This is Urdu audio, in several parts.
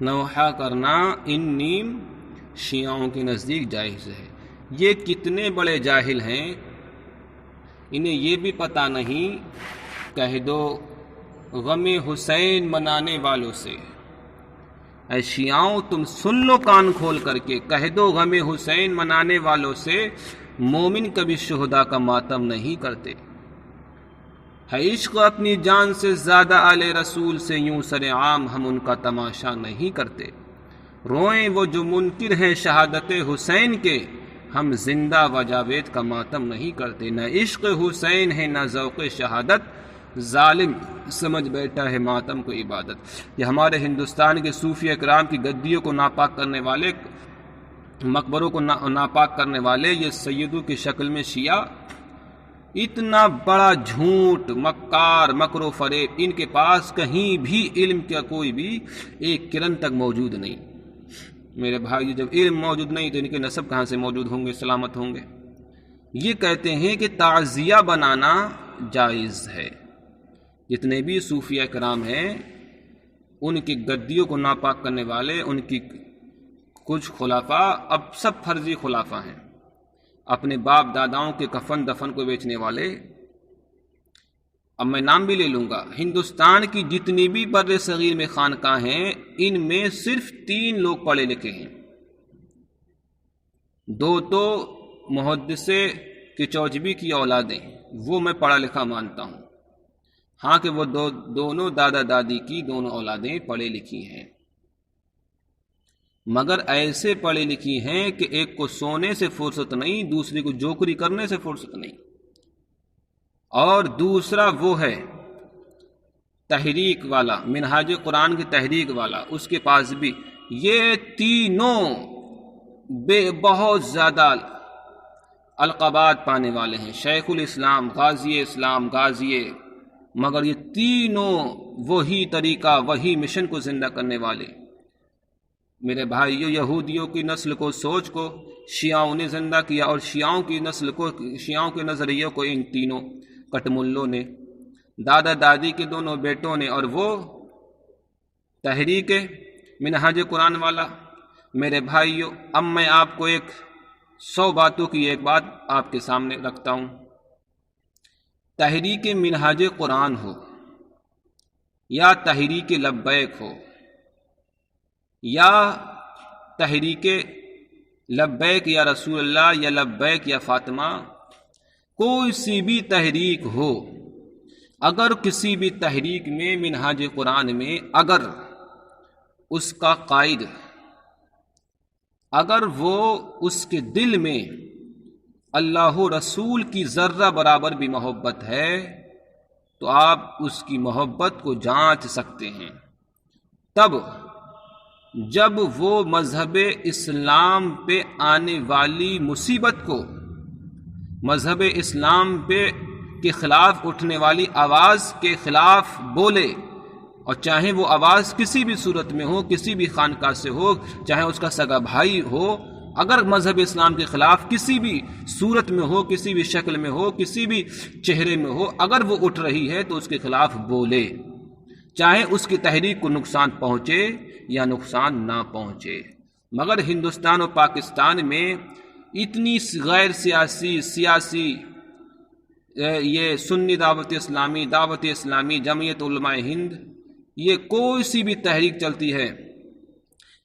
نوحہ کرنا ان نیم شیعوں کے نزدیک جائز ہے۔ یہ کتنے بڑے جاہل ہیں، انہیں یہ بھی پتہ نہیں۔ کہہ دو غم حسین منانے والوں سے، اے شیعوں تم سن لو کان کھول کر کے، کہہ دو غم حسین منانے والوں سے مومن کبھی شہداء کا ماتم نہیں کرتے۔ ہے عشق اپنی جان سے زیادہ آل رسول سے، یوں سر عام ہم ان کا تماشا نہیں کرتے۔ روئیں وہ جو منکر ہیں شہادت حسین کے، ہم زندہ و جاوید کا ماتم نہیں کرتے۔ نہ عشق حسین ہے نہ ذوق شہادت، ظالم سمجھ بیٹھا ہے ماتم کو عبادت۔ یہ ہمارے ہندوستان کے صوفیہ اکرام کی گدیوں کو ناپاک کرنے والے، مقبروں کو ناپاک کرنے والے یہ سیدوں کی شکل میں شیعہ، اتنا بڑا جھوٹ، مکار، مکر و فریب، ان کے پاس کہیں بھی علم کا کوئی بھی ایک کرن تک موجود نہیں۔ میرے بھائی جب علم موجود نہیں تو ان کے نسب کہاں سے موجود ہوں گے، سلامت ہوں گے؟ یہ کہتے ہیں کہ تعزیہ بنانا جائز ہے۔ جتنے بھی صوفیہ کرام ہیں ان کی گدیوں کو ناپاک کرنے والے، ان کی کچھ خلفاء اب سب فرضی خلفاء ہیں، اپنے باپ داداؤں کے کفن دفن کو بیچنے والے۔ اب میں نام بھی لے لوں گا، ہندوستان کی جتنی بھی بر صغیر میں خانقاہ ہیں ان میں صرف 3 لوگ پڑھے لکھے ہیں۔ 2 تو محدثے کی چوجبی کی اولادیں، وہ میں پڑھا لکھا مانتا ہوں، ہاں کہ وہ دونوں دادا دادی کی دونوں اولادیں پڑھی لکھی ہیں، مگر ایسے پڑھی لکھی ہیں کہ ایک کو سونے سے فرصت نہیں، دوسری کو جوکری کرنے سے فرصت نہیں، اور دوسرا وہ ہے تحریک والا، منہاج قرآن کی تحریک والا، اس کے پاس بھی یہ تینوں بہت زیادہ القابات پانے والے ہیں، شیخ الاسلام، غازی اسلام، غازی، مگر یہ تینوں وہی طریقہ، وہی مشن کو زندہ کرنے والے۔ میرے بھائیو، یہودیوں کی نسل کو، سوچ کو شیعوں نے زندہ کیا، اور شیعوں کی نسل کو، شیعوں کے نظریوں کو ان تینوں کٹملوں نے، دادا دادی کے دونوں بیٹوں نے، اور وہ تحریک منہاج قرآن والا۔ میرے بھائیو، اب میں آپ کو 100 باتوں کی ایک بات آپ کے سامنے رکھتا ہوں۔ تحریک منہاج قرآن ہو یا تحریک لبیک ہو یا تحریک لبیک یا رسول اللہ یا لبیک یا فاطمہ، کوئی سی بھی تحریک ہو، اگر کسی بھی تحریک میں منہاج قرآن میں اگر اس کا قائد، اگر وہ اس کے دل میں اللہ رسول کی ذرہ برابر بھی محبت ہے تو آپ اس کی محبت کو جانچ سکتے ہیں، تب جب وہ مذہب اسلام پہ آنے والی مصیبت کو، مذہب اسلام کے خلاف اٹھنے والی آواز کے خلاف بولے، اور چاہے وہ آواز کسی بھی صورت میں ہو، کسی بھی خانقاہ سے ہو، چاہے اس کا سگا بھائی ہو، اگر مذہب اسلام کے خلاف کسی بھی صورت میں ہو، کسی بھی شکل میں ہو، کسی بھی چہرے میں ہو، اگر وہ اٹھ رہی ہے تو اس کے خلاف بولے، چاہے اس کی تحریک کو نقصان پہنچے یا نقصان نہ پہنچے۔ مگر ہندوستان اور پاکستان میں اتنی غیر سیاسی یہ سنی دعوت اسلامی، جمعیت علماء ہند، یہ کوئی سی بھی تحریک چلتی ہے،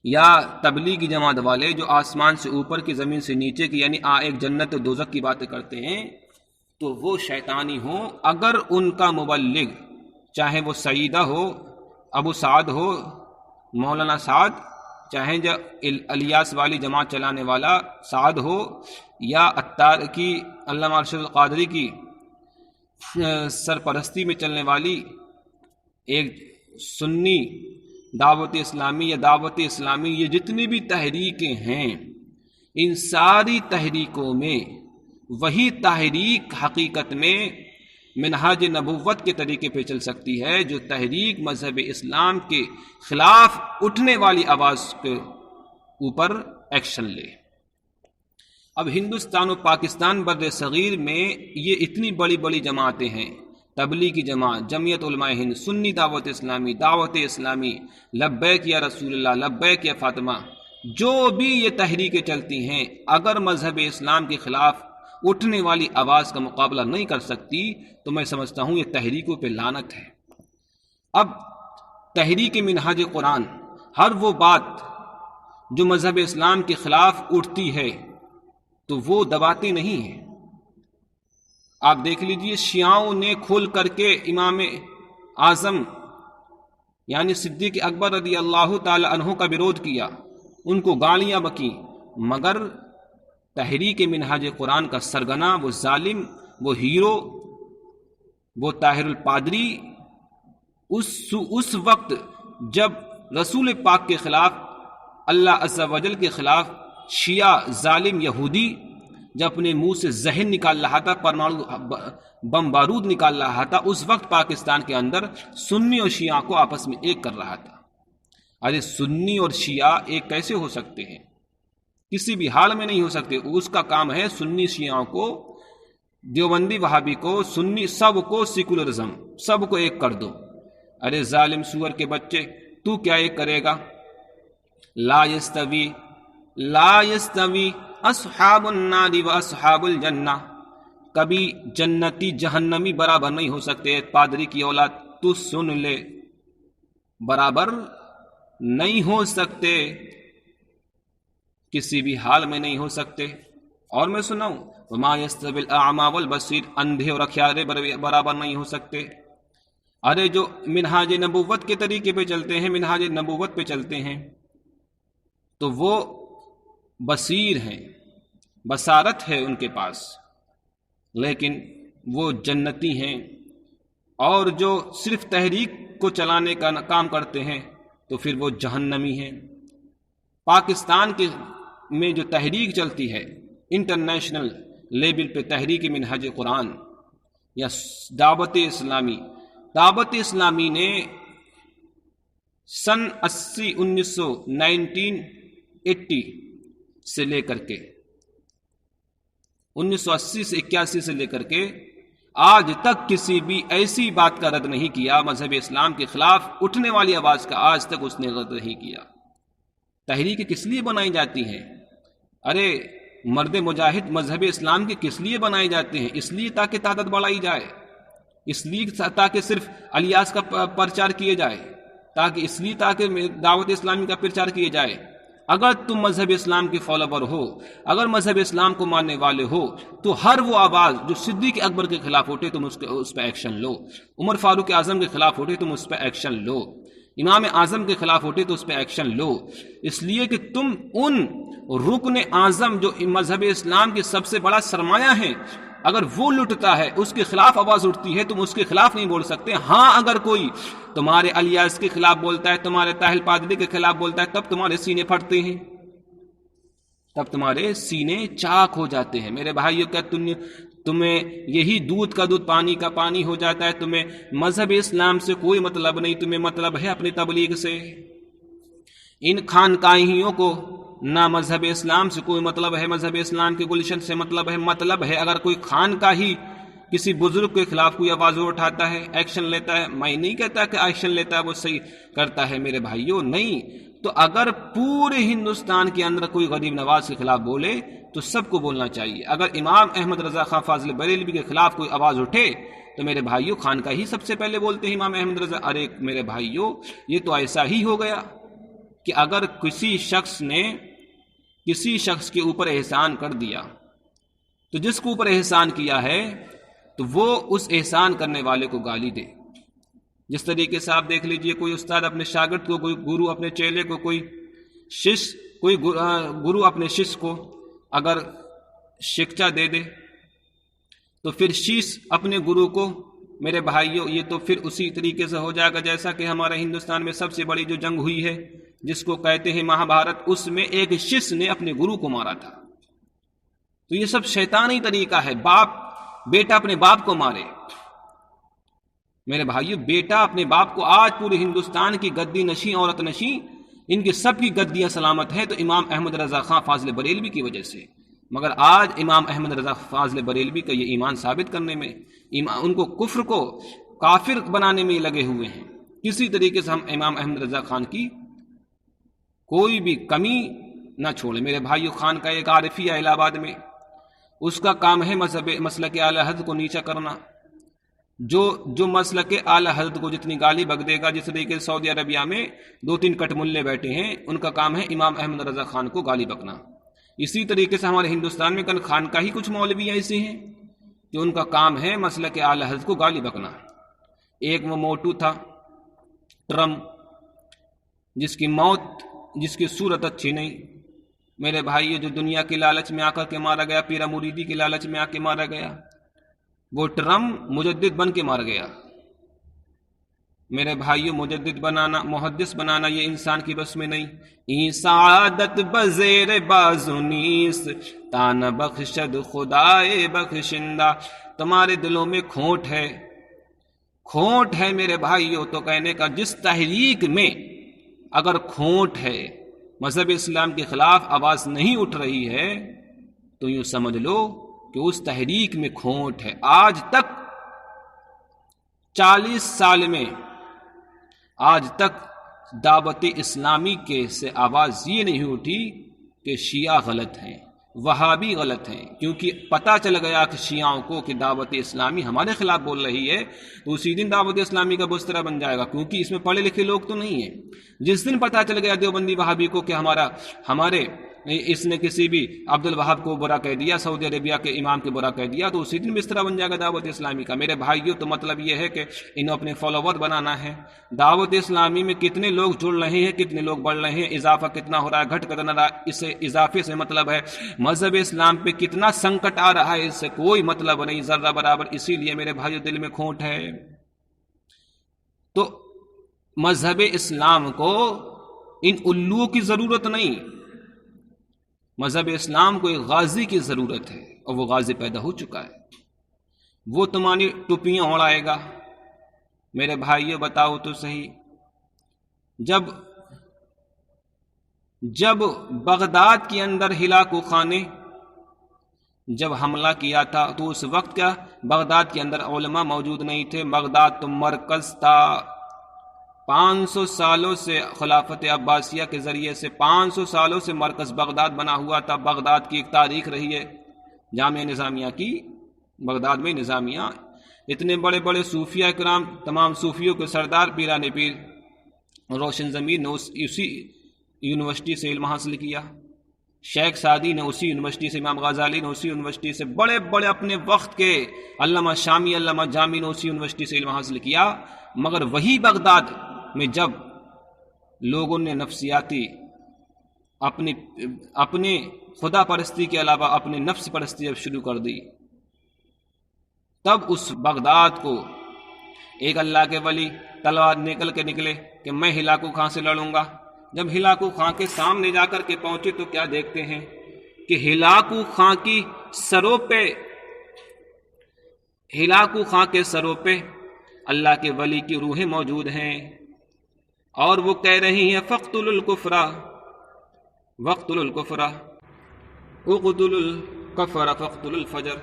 یا تبلیغی جماعت والے جو آسمان سے اوپر کی زمین سے نیچے کی، یعنی ایک جنت و دوزخ کی باتیں کرتے ہیں، تو وہ شیطانی ہوں۔ اگر ان کا مبلغ، چاہے وہ سعیدہ ہو، ابو سعد ہو، مولانا سعد، چاہے جو الیاس والی جماعت چلانے والا سعد ہو، یا اتار کی علامہ ارشد القادری کی سرپرستی میں چلنے والی ایک سنی دعوت اسلامی یا دعوت اسلامی، یہ جتنی بھی تحریکیں ہیں، ان ساری تحریکوں میں وہی تحریک حقیقت میں منہاج نبوت کے طریقے پہ چل سکتی ہے جو تحریک مذہب اسلام کے خلاف اٹھنے والی آواز کے اوپر ایکشن لے۔ اب ہندوستان و پاکستان بر صغیر میں یہ اتنی بڑی بڑی جماعتیں ہیں، تبلیغی جماعت، جمعیت علماء ہند، سنی دعوت اسلامی، دعوت اسلامی، لبیک یا رسول اللہ، لبیک یا فاطمہ، جو بھی یہ تحریکیں چلتی ہیں، اگر مذہب اسلام کے خلاف اٹھنے والی آواز کا مقابلہ نہیں کر سکتی تو میں سمجھتا ہوں یہ تحریکوں پہ لعنت ہے۔ اب تحریک منہاج قرآن ہر وہ بات جو مذہب اسلام کے خلاف اٹھتی ہے تو وہ دباتے نہیں ہیں۔ آپ دیکھ لیجئے، شیعوں نے کھول کر کے امام اعظم یعنی صدیق اکبر رضی اللہ تعالی عنہ کا وروධ کیا، ان کو گالیاں بکیں، مگر تحریک منہاج قرآن کا سرگنا، وہ ظالم، وہ ہیرو، وہ طاہر الپادری اس وقت جب رسول پاک کے خلاف، اللہ عز و جل کے خلاف شیعہ ظالم یہودی جب اپنے منہ سے زہر نکال رہا تھا، پرمانو بم بارود نکال رہا تھا، اس وقت پاکستان کے اندر سنی اور شیعہ کو آپس میں ایک کر رہا تھا۔ ارے سنی اور شیعہ ایک کیسے ہو سکتے ہیں؟ کسی بھی حال میں نہیں ہو سکتے۔ اس کا کام ہے سنی شیعوں کو، دیوبندی وہابی کو، سنی سب کو سیکولرزم، سب کو ایک کر دو۔ ارے ظالم سور کے بچے، تو کیا ایک کرے گا؟ لا یستوی اصحاب النار و اصحاب الجنہ، کبھی جنتی جہنمی برابر نہیں ہو سکتے۔ پادری کی اولاد تو سن لے، برابر نہیں ہو سکتے، کسی بھی حال میں نہیں ہو سکتے۔ اور میں سناؤں، وما یستوی الاعمی والبصیر، اندھے اور اکھیارے برابر نہیں ہو سکتے۔ ارے جو منہاج نبوت کے طریقے پہ چلتے ہیں، منہاج نبوت پہ چلتے ہیں، تو وہ بصیر ہیں، بصارت ہے ان کے پاس، لیکن وہ جنتی ہیں۔ اور جو صرف تحریک کو چلانے کا کام کرتے ہیں تو پھر وہ جہنمی ہیں۔ پاکستان کے میں جو تحریک چلتی ہے انٹرنیشنل لیول پہ، تحریک منہاج قرآن یا دعوت اسلامی، دعوت اسلامی نے سن 1980 سے لے کر کے 1980 سے 81 سے لے کر کے آج تک کسی بھی ایسی بات کا رد نہیں کیا، مذہب اسلام کے خلاف اٹھنے والی آواز کا آج تک اس نے رد نہیں کیا۔ تحریک کس لیے بنائی جاتی ہیں؟ ارے مرد مجاہد مذہب اسلام کے کس لیے بنائے جاتے ہیں؟ اس لیے تاکہ تعداد بڑھائی جائے، اس لیے تاکہ صرف الیاس کا پرچار کیے جائے، تاکہ دعوت اسلامی کا پرچار کیے جائے۔ اگر تم مذہب اسلام کے فالوور ہو، اگر مذہب اسلام کو ماننے والے ہو، تو ہر وہ آواز جو صدیق اکبر کے خلاف اٹھے تم اس پہ ایکشن لو، عمر فاروق اعظم کے خلاف اٹھے تم اس پہ ایکشن لو، امام اعظم کے خلاف اٹھے تو اس پہ ایکشن لو، اس لیے کہ تم ان رکن اعظم جو مذہب اسلام کے سب سے بڑا سرمایہ ہے، اگر وہ لٹتا ہے، اس کے خلاف آواز اٹھتی ہے، تم اس کے خلاف نہیں بول سکتے۔ ہاں اگر کوئی تمہارے الیاس کے خلاف بولتا ہے، تمہارے طاہر پادری کے خلاف بولتا ہے، تب تمہارے سینے پھٹتے ہیں، تب تمہارے سینے چاک ہو جاتے ہیں۔ میرے بھائیو، کیا تمہیں یہی دودھ کا دودھ پانی کا پانی ہو جاتا ہے؟ تمہیں مذہب اسلام سے کوئی مطلب نہیں، تمہیں مطلب ہے اپنی تبلیغ سے۔ ان خانقاہیوں کو نہ مذہب اسلام سے کوئی مطلب ہے، مذہب اسلام کے گلشن سے مطلب ہے اگر کوئی خانقاہی کسی بزرگ کے خلاف کوئی آواز اٹھاتا ہے، ایکشن لیتا ہے۔ میں نہیں کہتا کہ ایکشن لیتا ہے وہ صحیح کرتا ہے میرے بھائیوں، نہیں۔ تو اگر پورے ہندوستان کے اندر کوئی غریب نواز کے خلاف بولے تو سب کو بولنا چاہیے۔ اگر امام احمد رضا خان فاضل بریلوی کے خلاف کوئی آواز اٹھے تو میرے بھائیوں خانقاہی سب سے پہلے بولتے ہیں امام احمد رضا۔ ارے میرے بھائیوں، یہ تو ایسا ہی ہو گیا کہ اگر کسی شخص نے کسی شخص کے اوپر احسان کر دیا تو جس کو اوپر احسان کیا ہے تو وہ اس احسان کرنے والے کو گالی دے۔ جس طریقے سے آپ دیکھ لیجئے، کوئی استاد اپنے شاگرد کو، کوئی گرو اپنے چیلے کو، کوئی گرو اپنے شش کو اگر شکچا دے دے تو پھر شیش اپنے گرو کو، میرے بھائیوں یہ تو پھر اسی طریقے سے ہو جائے گا جیسا کہ ہمارے ہندوستان میں سب سے بڑی جو جنگ ہوئی ہے جس کو کہتے ہیں مہابھارت، اس میں ایک شش نے اپنے گرو کو مارا تھا۔ تو یہ سب شیطانی طریقہ ہے، بیٹا اپنے باپ کو مارے۔ میرے بھائیو، بیٹا اپنے باپ کو، آج پورے ہندوستان کی گدی نشیں، عورت نشیں، ان کی سب کی گدیاں سلامت ہیں تو امام احمد رضا خان فاضل بریلوی کی وجہ سے۔ مگر آج امام احمد رضا فاضل بریلوی کا یہ ایمان ثابت کرنے میں، ان کو کفر کو کافر بنانے میں لگے ہوئے ہیں۔ کسی طریقے سے ہم امام احمد رضا خان کی کوئی بھی کمی نہ چھوڑیں۔ میرے بھائیو، خان کا ایک عارفی ہے الہ آباد میں، اس کا کام ہے مسلک اعلی حضرت کو نیچا کرنا۔ جو مسلک اعلی حضرت کو جتنی گالی بک دے گا، جس طریقے سے سعودی عربیہ میں 2-3 کٹ ملے بیٹھے ہیں، ان کا کام ہے امام احمد رضا خان کو گالی بکنا۔ اسی طریقے سے ہمارے ہندوستان میں خان کا ہی کچھ مولوی ایسے ہیں کہ ان کا کام ہے مسلک اعلی حضرت کو گالی بکنا۔ ایک وہ موٹو تھا ٹرمپ، جس کی صورت اچھی نہیں، میرے بھائی، جو دنیا کے لالچ میں آ کر کے مارا گیا، پیرا مریدی کے لالچ میں آ کے مارا گیا، وہ ٹرمپ مجدد بن کے مار گیا۔ میرے بھائیو، مجدد بنانا، محدث بنانا یہ انسان کی بس میں نہیں۔ این سعادت بزیر بازو نیست، تان بخشد خدائے بخشندہ۔ تمہارے دلوں میں کھوٹ ہے میرے بھائیو، تو کہنے کا جس تحریک میں اگر کھوٹ ہے، مذہب اسلام کے خلاف آواز نہیں اٹھ رہی ہے، تو یوں سمجھ لو کہ اس تحریک میں کھوٹ ہے۔ آج تک 40 سال میں آج تک دعوت اسلامی کے سے آواز یہ نہیں اٹھی کہ شیعہ غلط ہیں، وہابی غلط ہیں، کیونکہ پتہ چل گیا کہ شیعوں کو کہ دعوت اسلامی ہمارے خلاف بول رہی ہے، تو اسی دن دعوت اسلامی کا بسترا بن جائے گا، کیونکہ اس میں پڑھے لکھے لوگ تو نہیں ہیں۔ جس دن پتہ چل گیا دیوبندی وہابی کو کہ ہمارے اس نے کسی بھی عبد الوہاب کو برا کہہ دیا، سعودی عربیہ کے امام کے برا کہہ دیا، تو اسی دن بسترا بن جائے گا دعوت اسلامی کا۔ میرے بھائیوں، تو مطلب یہ ہے کہ انہیں اپنے فالوور بنانا ہے۔ دعوت اسلامی میں کتنے لوگ جڑ رہے ہیں، کتنے لوگ بڑھ رہے ہیں، اضافہ کتنا ہو رہا ہے، گھٹ کتنا رہا ہے، اسے اضافے سے مطلب ہے مذہب اسلام پہ کتنا سنکٹ آ رہا ہے، اس سے کوئی مطلب نہیں، ذرہ برابر۔ اسی لیے میرے بھائیوں، دل میں کھوٹ ہے۔ تو مذہب اسلام کو ان الوؤں کی ضرورت نہیں، مذہب اسلام کو ایک غازی کی ضرورت ہے، اور وہ غازی پیدا ہو چکا ہے۔ وہ تمہاری ٹوپیاں اڑائے گا۔ میرے بھائیوں، بتاؤ تو صحیح، جب بغداد کے اندر ہلاکو خان نے جب حملہ کیا تھا، تو اس وقت کیا بغداد کے اندر علماء موجود نہیں تھے؟ بغداد تو مرکز تھا۔ 500 سالوں سے خلافت عباسیہ کے ذریعے سے 500 سالوں سے مرکز بغداد بنا ہوا تھا۔ بغداد کی ایک تاریخ رہی ہے جامعہ نظامیہ کی، بغداد میں نظامیہ، اتنے بڑے بڑے صوفیہ اکرام، تمام صوفیوں کے سردار پیران پیر روشن ضمیر نے اسی یونیورسٹی سے علم حاصل کیا، شیخ سعدی نے اسی یونیورسٹی سے، امام غزالی نے اسی یونیورسٹی سے، بڑے بڑے اپنے وقت کے علامہ شامی، علامہ جامی نے اسی یونیورسٹی سے علم حاصل کیا۔ مگر وہی بغداد میں جب لوگوں نے نفسیاتی اپنے خدا پرستی کے علاوہ اپنے نفس پرستی جب شروع کر دی، تب اس بغداد کو ایک اللہ کے ولی تلوار نکلے کہ میں ہلاکو خان سے لڑوں گا۔ جب ہلاکو خان کے سامنے جا کر کے پہنچے تو کیا دیکھتے ہیں کہ ہلاکو خان کے سروں پہ اللہ کے ولی کی روحیں موجود ہیں، اور وہ کہہ رہی ہیں فقتل الکفر وقتل الکفر اقتل الکفر فقتل الفجر،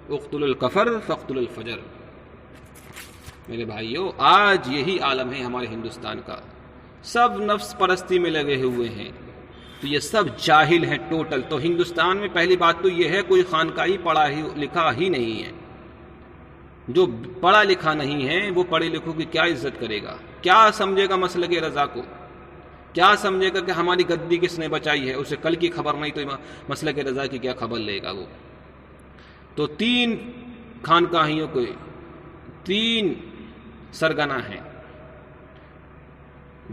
اقتل الکفر فقتل الفجر۔ میرے بھائیو، آج یہی عالم ہے ہمارے ہندوستان کا، سب نفس پرستی میں لگے ہوئے ہیں، تو یہ سب جاہل ہیں ٹوٹل۔ تو ہندوستان میں پہلی بات تو یہ ہے کوئی خانقاہی پڑھا لکھا ہی نہیں ہے۔ جو پڑھا لکھا نہیں ہے وہ پڑھے لکھوں کی کیا عزت کرے گا؟ کیا سمجھے گا مسلک رضا کو؟ کیا سمجھے گا کہ ہماری گدی کس نے بچائی ہے؟ اسے کل کی خبر نہیں تو مسلک رضا کی کیا خبر لے گا وہ؟ تو 3 خانقاہیوں کو 3 سرگنا ہیں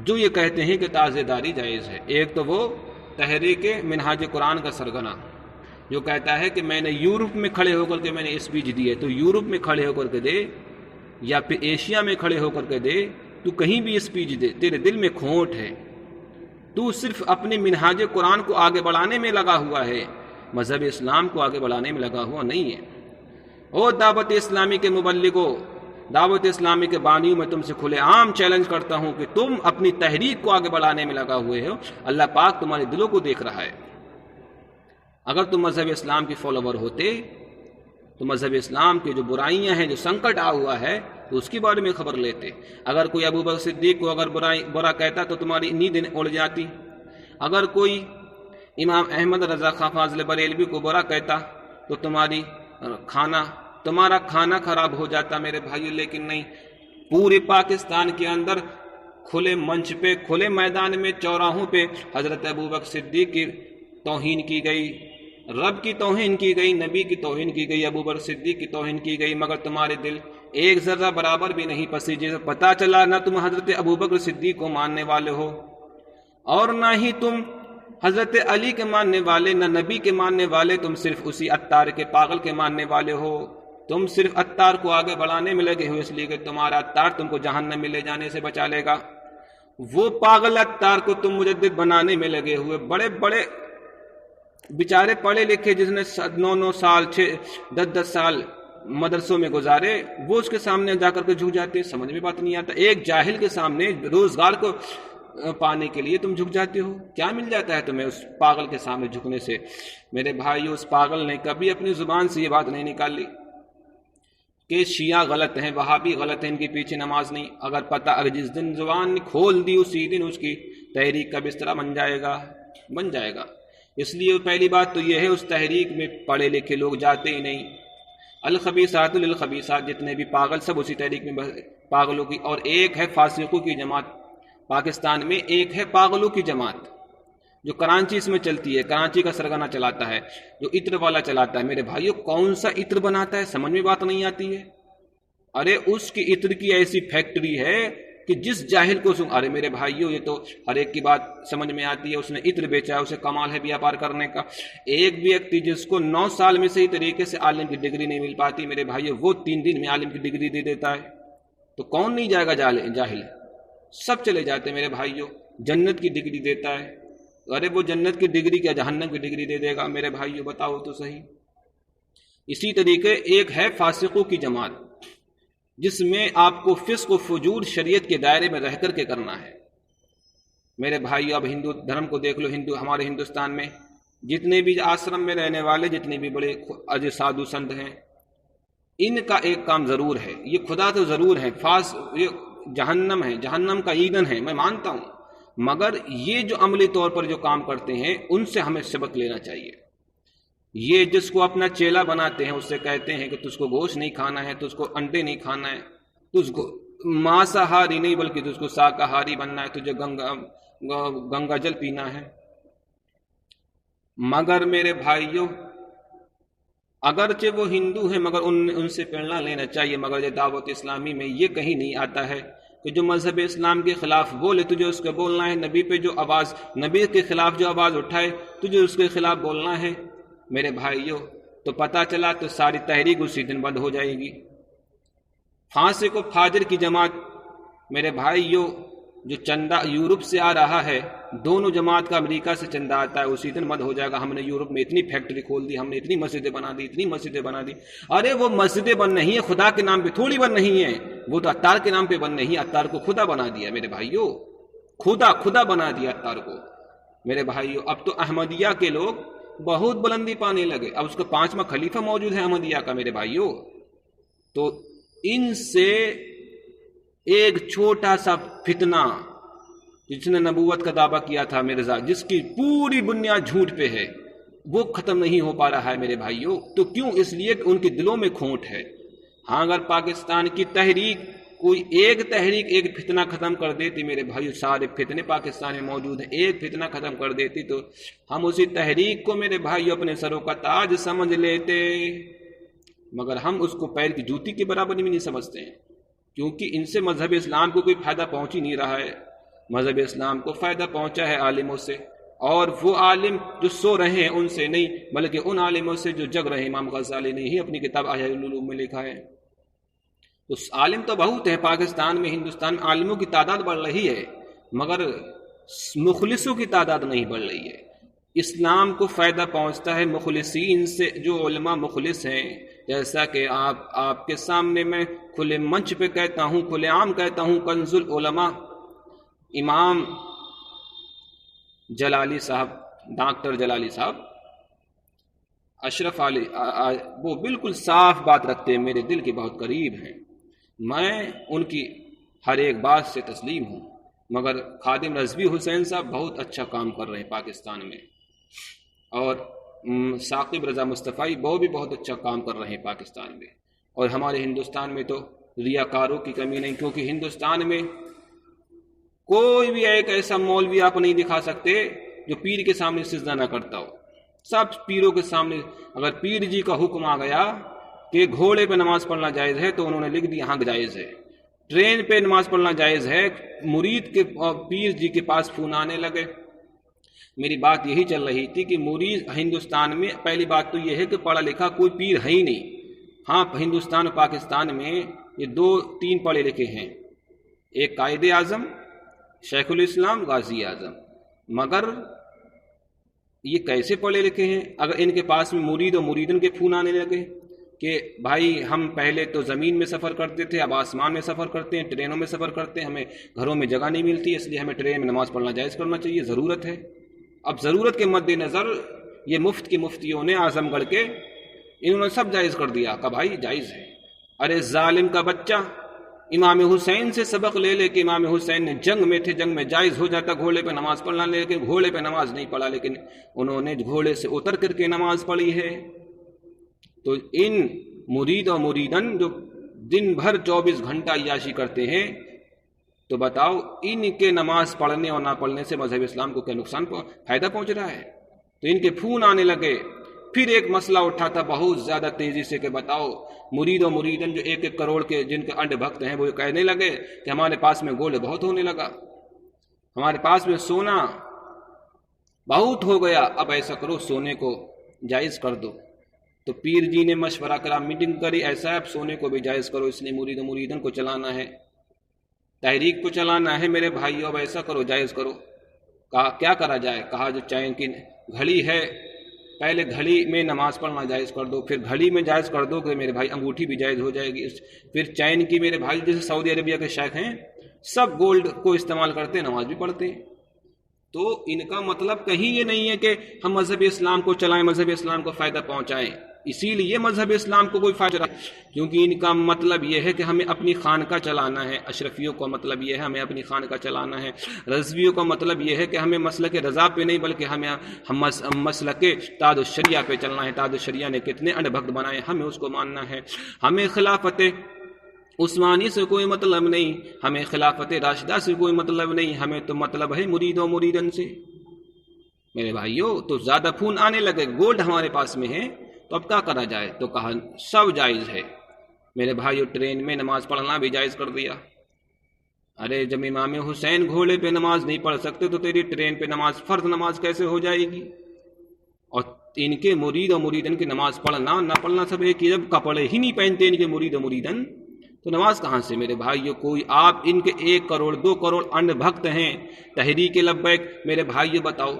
جو یہ کہتے ہیں کہ تازے داری جائز ہے۔ ایک تو وہ تحریک منہاج قرآن کا سرگنا جو کہتا ہے کہ میں نے یورپ میں کھڑے ہو کر کے میں نے اسپیچ دی ہے، تو یورپ میں کھڑے ہو کر کے دے یا پھر ایشیا میں کھڑے ہو کر کے دے، تو کہیں بھی اسپیچ دے، تیرے دل میں کھوٹ ہے، تو صرف اپنے منہاج قرآن کو آگے بڑھانے میں لگا ہوا ہے، مذہب اسلام کو آگے بڑھانے میں لگا ہوا نہیں ہے۔ اور دعوت اسلامی کے مبلغوں، دعوت اسلامی کے بانیوں میں تم سے کھلے عام چیلنج کرتا ہوں کہ تم اپنی تحریک کو آگے بڑھانے میں لگا ہوئے ہو، اللہ پاک تمہارے دلوں کو دیکھ رہا ہے۔ اگر تم مذہب اسلام کے فالوور ہوتے تو مذہب اسلام کی جو برائیاں ہیں، جو سنکٹ آ ہوا ہے، تو اس کے بارے میں خبر لیتے. اگر کوئی ابو بکر صدیق کو اگر برا کہتا تو تمہاری نیند اڑ جاتی. اگر کوئی امام احمد رضا خان فاضل بریلوی کو برا کہتا تو تمہارا کھانا خراب ہو جاتا میرے بھائیو. لیکن نہیں، پورے پاکستان کے اندر کھلے منچ پہ، کھلے میدان میں، چوراہوں پہ حضرت ابو بکر صدیق کی توہین کی گئی، رب کی توہین کی گئی، نبی کی توہین کی گئی، ابو بکر صدیق کی توہین کی گئی، مگر تمہارے دل ایک ذرہ برابر بھی نہیں پسیجے. پتہ چلا نہ تم حضرت ابو بکر صدیق کو ماننے والے ہو، اور نہ ہی تم حضرت علی کے ماننے والے، نہ نبی کے ماننے والے، تم صرف اسی عطار کے پاگل کے ماننے والے ہو. تم صرف عطار کو آگے بڑھانے میں لگے ہو، اس لیے کہ تمہارا عطار تم کو جہنم میں لے جانے سے بچا لے گا. وہ پاگل عطار کو تم مجدد بنانے میں لگے ہوئے. بڑے بڑے بیچارے پڑھے لکھے جس نے 9 سال 10 سال مدرسوں میں گزارے، وہ اس کے سامنے جا کر کے جھک جاتے. سمجھ میں بات نہیں آتا. ایک جاہل کے سامنے روزگار کو پانے کے لیے تم جھک جاتے ہو. کیا مل جاتا ہے تمہیں اس پاگل کے سامنے جھکنے سے؟ میرے بھائی، اس پاگل نے کبھی اپنی زبان سے یہ بات نہیں نکالی کہ شیعہ غلط ہیں، وہابی غلط ہیں، ان کے پیچھے نماز نہیں. اگر جس دن زبان کھول دی، اسی دن اس کی تحریک کا بستر بن جائے گا. اس لیے پہلی بات تو یہ ہے، اس تحریک میں پڑھے لکھے لوگ جاتے ہی نہیں. الخبیثات للخبیثات، جتنے بھی پاگل سب اسی تحریک میں پاگلوں کی. اور ایک ہے فاسقوں کی جماعت پاکستان میں، ایک ہے پاگلوں کی جماعت جو کراچی اس میں چلتی ہے، کراچی کا سرگنا چلاتا ہے، جو عطر والا چلاتا ہے. میرے بھائیو، کون سا عطر بناتا ہے؟ سمجھ میں بات نہیں آتی ہے. ارے اس کی عطر کی ایسی فیکٹری ہے کہ جس جاہل کو ارے میرے بھائیو، یہ تو ہر ایک کی بات سمجھ میں آتی ہے. اس نے عطر بیچا ہے، اسے کمال ہے بیاپار کرنے کا. ایک ویکتی جس کو 9 سال میں صحیح طریقے سے عالم کی ڈگری نہیں مل پاتی میرے بھائیو، وہ 3 دن میں عالم کی ڈگری دے دیتا ہے. تو کون نہیں جائے گا جاہل؟ سب چلے جاتے میرے بھائیو. جنت کی ڈگری دیتا ہے. ارے وہ جنت کی ڈگری کیا جہنم کی ڈگری دے دے گا میرے بھائیو؟ بتاؤ تو صحیح. اسی طریقے ایک ہے فاسقوں کی جماعت، جس میں آپ کو فسق و فجور شریعت کے دائرے میں رہ کر کے کرنا ہے. میرے بھائیو، اب ہندو دھرم کو دیکھ لو. ہمارے ہندوستان میں جتنے بھی آشرم میں رہنے والے، جتنے بھی بڑے سادھو سنت ہیں، ان کا ایک کام ضرور ہے. یہ خدا تو ضرور ہے، یہ جہنم ہے، جہنم کا ایندھن ہے، میں مانتا ہوں. مگر یہ جو عملی طور پر جو کام کرتے ہیں، ان سے ہمیں سبق لینا چاہیے. یہ جس کو اپنا چیلا بناتے ہیں، اس سے کہتے ہیں کہ تجھ کو گوشت نہیں کھانا ہے، تجھ کو انڈے نہیں کھانا ہے، تجھ کو مانساہاری نہیں بلکہ تجھ کو شاکاہاری بننا ہے، تجھے گنگا جل پینا ہے. مگر میرے بھائیوں، اگرچہ وہ ہندو ہیں مگر ان سے پریرنا لینا چاہیے. مگر یہ دعوت اسلامی میں یہ کہیں نہیں آتا ہے کہ جو مذہب اسلام کے خلاف بولے تجھے اس کے بولنا ہے. نبی کے خلاف جو آواز اٹھائے تجھے اس کے خلاف بولنا ہے. میرے بھائیوں، تو پتہ چلا تو ساری تحریک اسی دن بند ہو جائے گی. فاسق و فاجر کی جماعت میرے بھائیوں، جو چندہ یورپ سے آ رہا ہے، دونوں جماعت کا امریکہ سے چندہ آتا ہے، اسی دن بند ہو جائے گا. ہم نے یورپ میں اتنی فیکٹری کھول دی، ہم نے اتنی مسجدیں بنا دی. ارے وہ مسجدیں بن نہیں ہیں، خدا کے نام پہ تھوڑی بن نہیں ہیں، وہ تو عطار کے نام پہ بن نہیں. عطار کو خدا بنا دیا میرے بھائیوں، خدا بنا دیا عطار کو میرے بھائیوں. اب تو احمدیہ کے لوگ بہت بلندی پانے لگے. اب اس کا 5واں خلیفہ موجود ہے احمدیہ کا میرے بھائیوں. تو ان سے ایک چھوٹا سا فتنہ، جس نے نبوت کا دعویٰ کیا تھا مرزا، جس کی پوری بنیاد جھوٹ پہ ہے، وہ ختم نہیں ہو پا رہا ہے میرے بھائیوں. تو کیوں؟ اس لیے کہ ان کے دلوں میں کھوٹ ہے. ہاں، اگر پاکستان کی تحریک، کوئی ایک تحریک ایک فتنہ ختم کر دیتی میرے بھائیو، سارے فتنے پاکستان میں موجود ہیں، ایک فتنہ ختم کر دیتی تو ہم اسی تحریک کو میرے بھائیو اپنے سروں کا تاج سمجھ لیتے. مگر ہم اس کو پیر کی جوتی کے برابر بھی نہیں سمجھتے ہیں، کیونکہ ان سے مذہب اسلام کو کوئی فائدہ پہنچ ہی نہیں رہا ہے. مذہب اسلام کو فائدہ پہنچا ہے عالموں سے، اور وہ عالم جو سو رہے ہیں ان سے نہیں، بلکہ ان عالموں سے جو جگ رہے ہیں. امام غزالی نے ہی اپنی کتاب احیاء العلوم میں لکھا ہے. تو عالم تو بہت ہیں پاکستان میں، ہندوستان میں عالموں کی تعداد بڑھ رہی ہے، مگر مخلصوں کی تعداد نہیں بڑھ رہی ہے. اسلام کو فائدہ پہنچتا ہے مخلصین سے، جو علماء مخلص ہیں. جیسا کہ آپ کے سامنے میں کھلے منچ پہ کہتا ہوں، کھلے عام کہتا ہوں، کنز العلماء امام جلالی صاحب، ڈاکٹر جلالی صاحب، اشرف علی، وہ بالکل صاف بات رکھتے ہیں، میرے دل کے بہت قریب ہیں. میں ان کی ہر ایک بات سے تسلیم ہوں، مگر خادم رضوی حسین صاحب بہت اچھا کام کر رہے ہیں پاکستان میں، اور ثاقب رضا مصطفی وہ بھی بہت اچھا کام کر رہے ہیں پاکستان میں، اور ہمارے ہندوستان میں تو ریاکاروں کی کمی نہیں، کیونکہ ہندوستان میں کوئی بھی ایک ایسا مولوی آپ نہیں دکھا سکتے جو پیر کے سامنے سجدہ نہ کرتا ہو۔ سب پیروں کے سامنے، اگر پیر جی کا حکم آ گیا کہ گھوڑے پہ نماز پڑھنا جائز ہے تو انہوں نے لکھ دیا ہاں جائز ہے، ٹرین پہ نماز پڑھنا جائز ہے، مرید کے پیر جی کے پاس فون آنے لگے۔ میری بات یہی چل رہی تھی کہ مرید ہندوستان میں پہلی بات تو یہ ہے کہ پڑھا لکھا کوئی پیر ہے ہی نہیں۔ ہاں ہندوستان اور پاکستان میں یہ 2-3 پڑھے لکھے ہیں، ایک قائد اعظم شیخ الاسلام غازی اعظم، مگر یہ کیسے پڑھے لکھے ہیں؟ اگر ان کے پاس میں مرید اور مریدن کے فون آنے لگے کہ بھائی ہم پہلے تو زمین میں سفر کرتے تھے، اب آسمان میں سفر کرتے ہیں، ٹرینوں میں سفر کرتے ہیں، ہمیں گھروں میں جگہ نہیں ملتی، اس لیے ہمیں ٹرین میں نماز پڑھنا جائز کرنا چاہیے، ضرورت ہے۔ اب ضرورت کے مد نظر یہ مفت کے مفتیوں نے اعظم گڑھ کے انہوں نے سب جائز کر دیا کہ بھائی جائز ہے۔ ارے ظالم کا بچہ، امام حسین سے سبق لے لے کہ امام حسین نے جنگ میں تھے، جنگ میں جائز ہو جاتا گھوڑے پہ نماز پڑھنا، لیکن گھوڑے پہ نماز نہیں پڑھا، لیکن انہوں نے گھوڑے سے اتر کر کے نماز پڑھی ہے۔ تو ان مرید اور مریدن جو دن بھر 24 گھنٹہ عیاشی کرتے ہیں، تو بتاؤ ان کے نماز پڑھنے اور نہ پڑھنے سے مذہب اسلام کو کیا نقصان فائدہ پہنچ رہا ہے؟ تو ان کے فون آنے لگے۔ پھر ایک مسئلہ اٹھا تھا بہت زیادہ تیزی سے کہ بتاؤ مرید و مریدن جو 1-1 کروڑ کے جن کے انڈ بھکت ہیں وہ کہنے لگے کہ ہمارے پاس میں گولڈ بہت ہونے لگا، ہمارے پاس میں سونا بہت ہو گیا، اب ایسا کرو سونے کو جائز کر دو۔ تو پیر جی نے مشورہ کرا، میٹنگ کری، ایسا ہے اب سونے کو بھی جائز کرو، اس لیے مرید و مریدن کو چلانا ہے، تحریک کو چلانا ہے میرے بھائیو، اب ایسا کرو جائز کرو۔ کہا کیا کرا جائے؟ کہا جو چین کی گھڑی ہے پہلے گھڑی میں نماز پڑھنا جائز کر دو، پھر گھڑی میں جائز کر دو کہ میرے بھائی انگوٹھی بھی جائز ہو جائے گی، پھر چین کی میرے بھائی جیسے سعودی عربیہ کے شیخ ہیں سب گولڈ کو استعمال کرتے ہیں، نماز بھی پڑھتے ہیں۔ تو ان کا مطلب کہیں یہ نہیں ہے کہ ہم مذہب اسلام کو چلائیں، مذہب اسلام کو فائدہ پہنچائیں، اسی لیے مذہب اسلام کو کوئی فائدہ، کیونکہ ان کا مطلب یہ ہے کہ ہمیں اپنی خانقاہ چلانا ہے، اشرفیوں کا مطلب یہ ہے ہمیں اپنی خانقاہ چلانا ہے، رضویوں کا مطلب یہ ہے کہ ہمیں مسلک رضا پہ نہیں بلکہ ہم مسلک تاج الشریعہ پہ چلنا ہے، تاج الشریعہ نے کتنے انڈ بھکت بنائے ہمیں اس کو ماننا ہے، ہمیں خلافت عثمانی سے کوئی مطلب نہیں، ہمیں خلافت راشدہ سے کوئی مطلب نہیں، ہمیں تو مطلب ہے مرید و مریدن سے۔ میرے بھائیوں تو زیادہ فون آنے لگے، گولڈ ہمارے پاس میں ہے تو اب کیا کرا جائے؟ تو کہا سب جائز ہے میرے بھائیوں، ٹرین میں نماز پڑھنا بھی جائز کر دیا۔ ارے جب امام حسین گھوڑے پہ نماز نہیں پڑھ سکتے تو تیری ٹرین پہ نماز فرض نماز کیسے ہو جائے گی؟ اور ان کے مرید و مریدن کی نماز پڑھنا نہ پڑھنا سب ایک ہی، جب کپڑے ہی نہیں پہنتے ان کے مرید و مریدن تو نماز کہاں سے؟ میرے بھائیوں کوئی آپ ان کے 1 کروڑ 2 کروڑ انڈ بھکت ہیں، تحریک لبیک، میرے بھائیوں بتاؤ،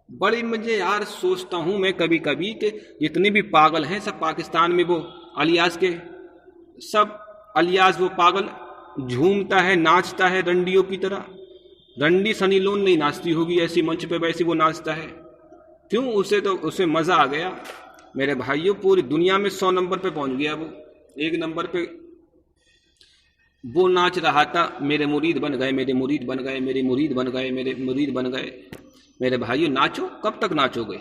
بڑی مجھے یار سوچتا ہوں میں کبھی کبھی کہ جتنے بھی پاگل ہیں سب پاکستان میں وہ الیاس کے، سب الیاس وہ پاگل جھومتا ہے ناچتا ہے رنڈیوں کی طرح، رنڈی سنی لون نہیں ناچتی ہوگی ایسی منچ پہ، ویسی وہ ناچتا ہے، کیوں؟ اسے مزہ آ گیا۔ میرے بھائیوں پوری دنیا میں 100 نمبر پہ پہنچ گیا، وہ 1 نمبر پہ وہ ناچ رہا تھا، میرے مرید بن گئے، میرے مرید بن گئے، میرے مرید بن گئے، میرے مرید بن گئے۔ میرے بھائیوں ناچو، کب تک ناچو گے؟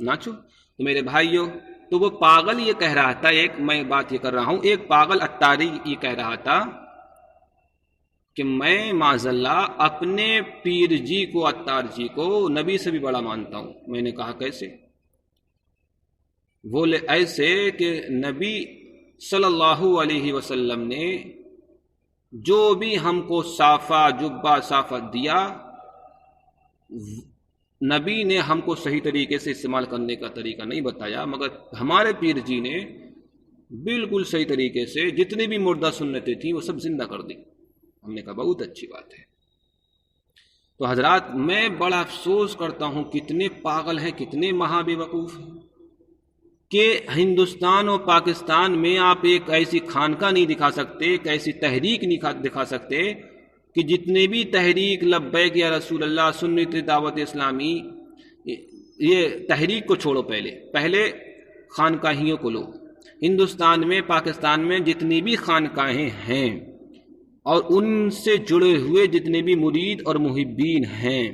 ناچو۔ تو میرے بھائیوں تو وہ پاگل یہ کہہ رہا تھا، ایک میں بات یہ کر رہا ہوں، ایک پاگل اتاری یہ کہہ رہا تھا کہ میں معاذ اللہ اپنے پیر جی کو، اتار جی کو نبی سے بھی بڑا مانتا ہوں۔ میں نے کہا کیسے؟ بولے ایسے کہ نبی صلی اللہ علیہ وسلم نے جو بھی ہم کو صافہ جبہ صافہ دیا، نبی نے ہم کو صحیح طریقے سے استعمال کرنے کا طریقہ نہیں بتایا، مگر ہمارے پیر جی نے بالکل صحیح طریقے سے جتنی بھی مردہ سنتیں تھیں وہ سب زندہ کر دی۔ ہم نے کہا بہت اچھی بات ہے۔ تو حضرات میں بڑا افسوس کرتا ہوں کتنے پاگل ہیں، کتنے مہا بے وقوف ہیں کہ ہندوستان اور پاکستان میں آپ ایک ایسی خانقاہ نہیں دکھا سکتے، ایک ایسی تحریک نہیں دکھا سکتے کہ جتنے بھی تحریک لبیک یا رسول اللہ، سنت دعوت اسلامی، یہ تحریک کو چھوڑو، پہلے خانقاہیوں کو لو، ہندوستان میں، پاکستان میں جتنی بھی خانقاہیں ہیں اور ان سے جڑے ہوئے جتنے بھی مرید اور محبین ہیں،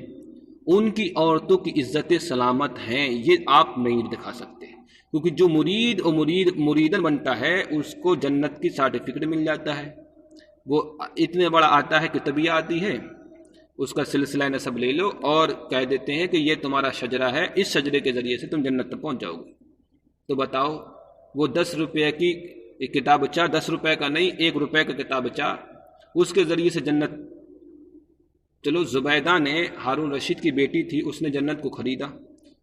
ان کی عورتوں کی عزت سلامت ہیں، یہ آپ نہیں دکھا سکتے، کیونکہ جو مرید اور مریدن بنتا ہے اس کو جنت کی سرٹیفکیٹ مل جاتا ہے۔ وہ اتنے بڑا آتا ہے، کتابیں آتی ہے، اس کا سلسلہ نسب لے لو اور کہہ دیتے ہیں کہ یہ تمہارا شجرہ ہے، اس شجرے کے ذریعے سے تم جنت تک پہنچ جاؤ گے۔ تو بتاؤ، وہ 10 روپے کی کتابچہ، 10 روپے کا نہیں، 1 روپے کا کتابچہ، اس کے ذریعے سے جنت۔ چلو، زبیدہ نے، ہارون رشید کی بیٹی تھی، اس نے جنت کو خریدا،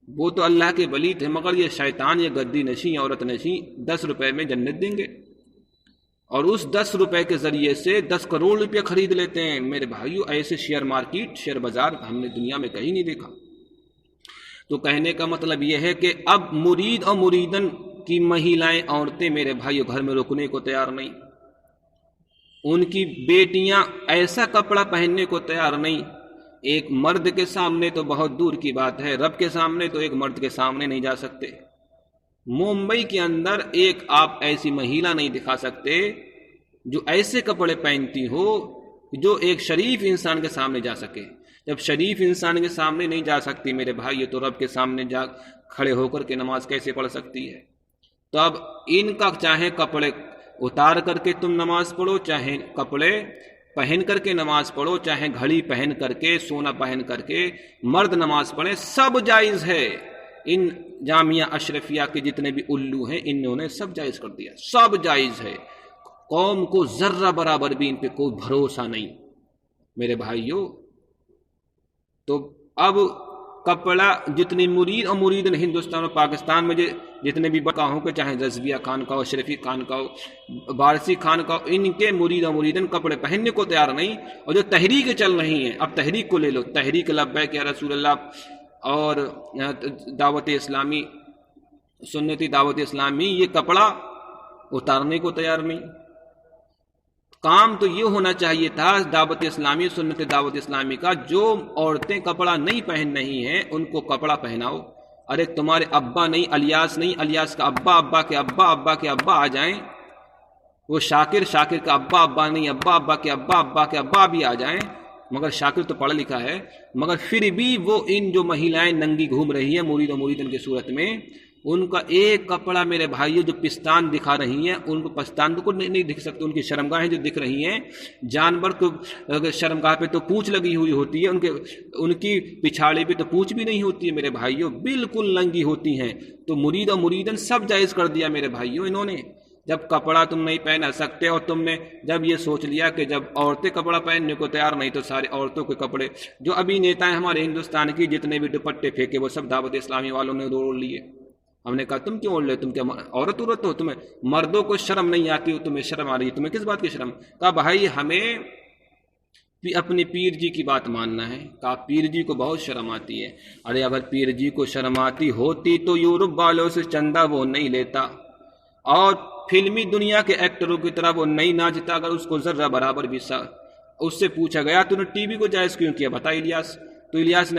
وہ تو اللہ کے ولی تھے، مگر یہ شیطان، یہ گدی نشیں، عورت نشیں 10 روپے میں جنت دیں گے، اور اس 10 روپے کے ذریعے سے 10 کروڑ روپے خرید لیتے ہیں۔ میرے بھائیو، ایسے شیئر مارکیٹ، شیئر بازار ہم نے دنیا میں کہیں نہیں دیکھا۔ تو کہنے کا مطلب یہ ہے کہ اب مرید اور مریدن کی مہیلائیں، عورتیں میرے بھائیو گھر میں رکنے کو تیار نہیں، ان کی بیٹیاں ایسا کپڑا پہننے کو تیار نہیں۔ ایک مرد کے سامنے تو بہت دور کی بات ہے، رب کے سامنے تو ایک مرد کے سامنے نہیں جا سکتے۔ ممبئی کے اندر ایک آپ ایسی مہیلا نہیں دکھا سکتے جو ایسے کپڑے پہنتی ہو جو ایک شریف انسان کے سامنے جا سکے۔ جب شریف انسان کے سامنے نہیں جا سکتی میرے بھائی، تو رب کے سامنے جا کھڑے ہو کر کے نماز کیسے پڑھ سکتی ہے؟ تو اب ان کا چاہے کپڑے اتار کر کے تم نماز پڑھو، چاہے کپڑے پہن کر کے نماز پڑھو، چاہے گھڑی پہن کر کے، سونا پہن کر کے مرد نماز پڑھیں، سب جائز ہے۔ ان جامعہ اشرفیہ کے جتنے بھی الو ہیں، انہوں نے سب جائز کر دیا، سب جائز ہے۔ قوم کو ذرہ برابر بھی ان پہ کوئی بھروسہ نہیں میرے بھائیوں۔ تو اب کپڑا جتنی مرید اور مریدن ہندوستان اور پاکستان میں جتنے بھی بقاہوں کے، چاہے رضویہ خانقاہ ہو، شریفی خانقاہ ہو، بارسی خانقاہ ہو، ان کے مرید اور مریدن کپڑے پہننے کو تیار نہیں۔ اور جو تحریک چل رہی ہیں، اب تحریک کو لے لو، تحریک لبیک یا رسول اللہ اور دعوت اسلامی، سنتی دعوت اسلامی، یہ کپڑا اتارنے کو تیار نہیں۔ کام تو یہ ہونا چاہیے تھا دعوت اسلامی، سنت دعوت اسلامی کا، جو عورتیں کپڑا نہیں پہن رہی ہیں ان کو کپڑا پہناؤ۔ ارے تمہارے ابا نہیں، الیاس نہیں، الیاس کا ابا، ابا کے ابا، ابا کے ابا آ جائیں، وہ شاکر، شاکر کا ابا، ابا نہیں، ابا، ابا کے ابا، ابا کے ابا بھی آ جائیں، مگر شاکر تو پڑھا لکھا ہے، مگر پھر بھی وہ ان جو مہیلائیں ننگی گھوم رہی ہیں مرید و مریدن کی صورت میں، ان کا ایک کپڑا میرے بھائیوں جو پستان دکھا رہی ہیں، ان کو پستان کو نہیں دکھ سکتے، ان کی شرمگاہیں جو دکھ رہی ہیں، جانور کو شرمگاہ پہ تو پونچھ لگی ہوئی ہوتی ہے، ان کی پچھاڑی پہ تو پونچھ بھی نہیں ہوتی ہے میرے بھائیوں، بالکل ننگی ہوتی ہیں۔ تو مرید و مریدن سب جائز کر دیا میرے بھائیوں انہوں نے۔ جب کپڑا تم نہیں پہنا سکتے اور تم نے جب یہ سوچ لیا کہ جب عورتیں کپڑا پہننے کو تیار نہیں تو سارے عورتوں کے کپڑے، جو ابھی نیتا ہیں ہمارے ہندوستان کی، جتنے بھی دوپٹے پھینکے وہ سب دعوت اسلامی والوں نے اوڑھ لیے۔ ہم نے کہا تم کیوں اوڑھ لے، تم کیا عورت ہو؟ تمہیں مردوں کو شرم نہیں آتی، تمہیں شرم آ رہی ہے، تمہیں کس بات کی شرم؟ کہا بھائی ہمیں اپنے پیر جی کی بات ماننا ہے۔ کہا پیر جی کو بہت شرم آتی ہے۔ ارے اگر پیر جی کو شرم آتی ہوتی تو یورپ والوں سے چندہ وہ نہیں لیتا، اور فلمی دنیا کے ایکٹروں کی طرح وہ نہیں ناچتا اگر اس کو ذرہ برابر بھی اس سے پوچھا گیا تو نے ٹی وی کو جائز کیوں کیا؟ بتا الیاس۔ تو الیاس نے